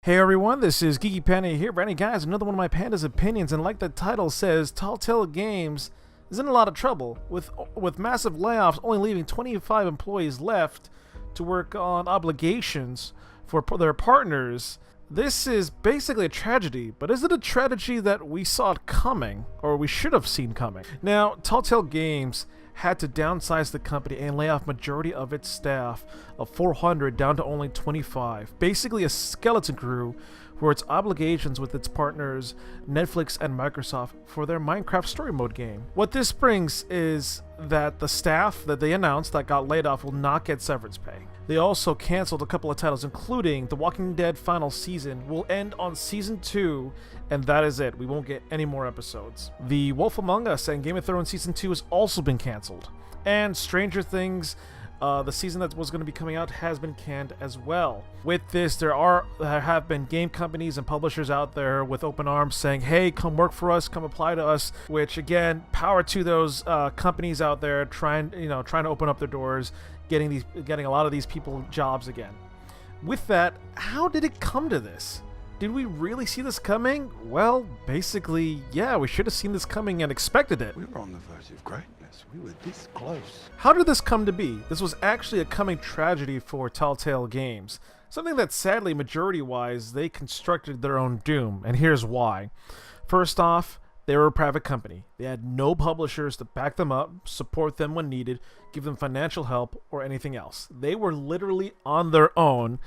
Hey everyone, this is Geeky Panda here, bringing guys another one of my Panda's opinions, and like the title says, Telltale Games is in a lot of trouble, with massive layoffs only leaving 25 employees left to work on obligations for their partners. This is basically a tragedy, but is it a tragedy that we saw it coming, or we should have seen coming? Now, Telltale Games had to downsize the company and lay off majority of its staff of 400 down to only 25. Basically a skeleton crew for its obligations with its partners Netflix and Microsoft for their Minecraft story mode game. What this brings is that the staff that they announced that got laid off will not get severance pay. They also canceled a couple of titles, including The Walking Dead final season will end on season 2, and that is it. We won't get any more episodes. The Wolf Among Us and Game of Thrones season 2 has also been canceled. And Stranger Things, the season that was going to be coming out, has been canned as well. With this, there have been game companies and publishers out there with open arms saying, hey, come work for us, come apply to us, which again, power to those companies out there trying to open up their doors, getting a lot of these people jobs again. With that, how did it come to this? Did we really see this coming? Well, basically, yeah, we should have seen this coming and expected it. We were on the verge of greatness. We were this close. How did this come to be? This was actually a coming tragedy for Telltale Games. Something that sadly, majority-wise, they constructed their own doom, and here's why. First off, they were a private company. They had no publishers to back them up, support them when needed, give them financial help, or anything else. They were literally on their own,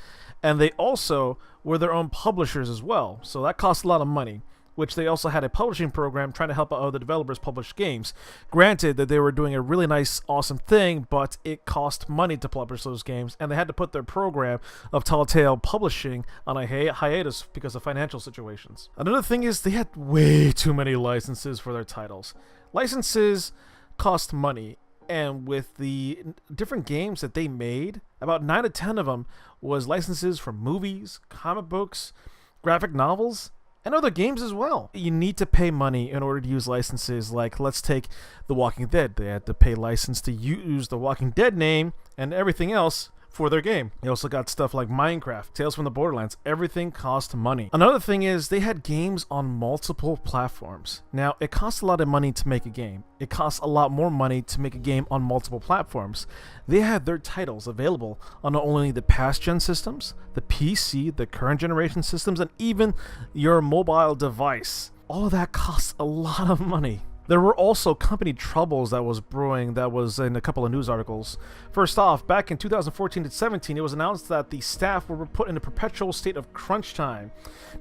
and they also were their own publishers as well, so that cost a lot of money, which they also had a publishing program trying to help out other developers publish games. Granted that they were doing a really nice, awesome thing, but it cost money to publish those games, and they had to put their program of Telltale Publishing on a hiatus because of financial situations. Another thing is they had way too many licenses for their titles. Licenses cost money, and with the different games that they made, about 9 to 10 of them was licenses for movies, comic books, graphic novels, and other games as well. You need to pay money in order to use licenses. Like, let's take The Walking Dead. They had to pay license to use The Walking Dead name and everything else for their game. They also got stuff like Minecraft, Tales from the Borderlands. Everything cost money. Another thing is they had games on multiple platforms. Now, it costs a lot of money to make a game. It costs a lot more money to make a game on multiple platforms. They had their titles available on not only the past gen systems, the PC, the current generation systems, and even your mobile device. All of that costs a lot of money. There were also company troubles that was brewing that was in a couple of news articles. First off, back in 2014 to 17, it was announced that the staff were put in a perpetual state of crunch time.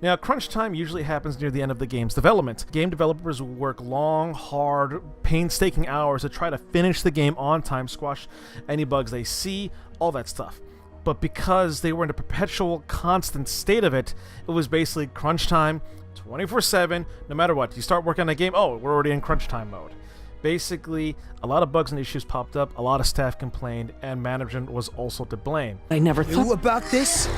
Now, crunch time usually happens near the end of the game's development. Game developers will work long, hard, painstaking hours to try to finish the game on time, squash any bugs they see, all that stuff. But because they were in a perpetual, constant state of it, it was basically crunch time, 24/7, no matter what. You start working on a game, oh, we're already in crunch time mode. Basically, a lot of bugs and issues popped up, a lot of staff complained, and management was also to blame. I never knew about this.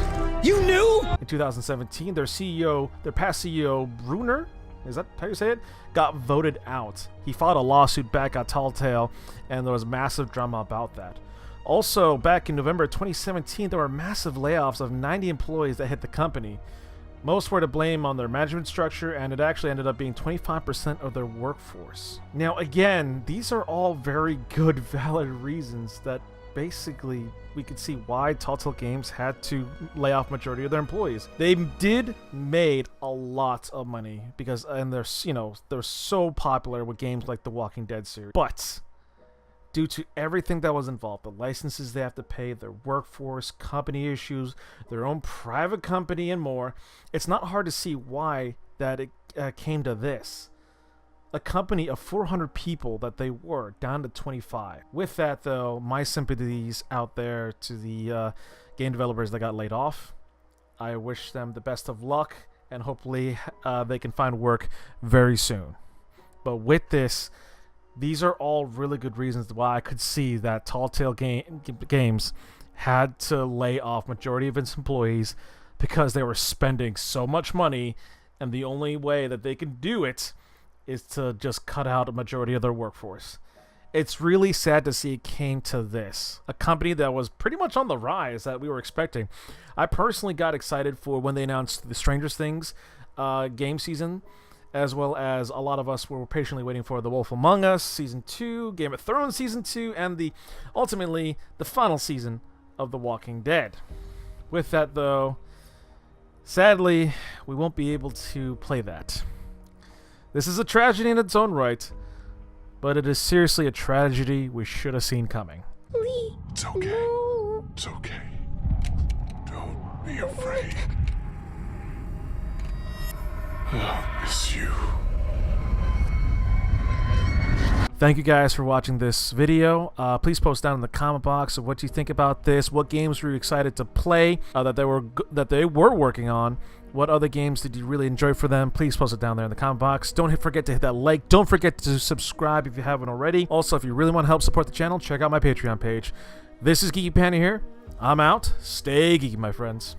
You knew? In 2017, their past CEO, Bruner, is that how you say it, got voted out. He filed a lawsuit back at Telltale, and there was massive drama about that. Also, back in November 2017, there were massive layoffs of 90 employees that hit the company. Most were to blame on their management structure, and it actually ended up being 25% of their workforce. Now again, these are all very good, valid reasons that basically we could see why Telltale Games had to lay off majority of their employees. They did made a lot of money because, and they're so popular with games like the Walking Dead series. But due to everything that was involved, the licenses they have to pay, their workforce, company issues, their own private company, and more, it's not hard to see why that it came to this. A company of 400 people that they were, down to 25. With that, though, my sympathies out there to the game developers that got laid off. I wish them the best of luck, and hopefully they can find work very soon. But with this, these are all really good reasons why I could see that Telltale Games had to lay off majority of its employees because they were spending so much money, and the only way that they could do it is to just cut out a majority of their workforce. It's really sad to see it came to this. A company that was pretty much on the rise that we were expecting. I personally got excited for when they announced the Stranger Things game season, as well as a lot of us were patiently waiting for The Wolf Among Us Season 2, Game of Thrones Season 2, and ultimately the final season of The Walking Dead. With that, though, sadly, we won't be able to play that. This is a tragedy in its own right, but it is seriously a tragedy we should have seen coming. It's okay. It's okay. Don't be afraid. I'll miss you. Thank you guys for watching this video. Please post down in the comment box of what you think about this. What games were you excited to play that they were working on? What other games did you really enjoy for them? Please post it down there in the comment box. Don't forget to hit that like. Don't forget to subscribe if you haven't already. Also, if you really want to help support the channel, check out my Patreon page. This is Geeky Panda here. I'm out. Stay geeky, my friends.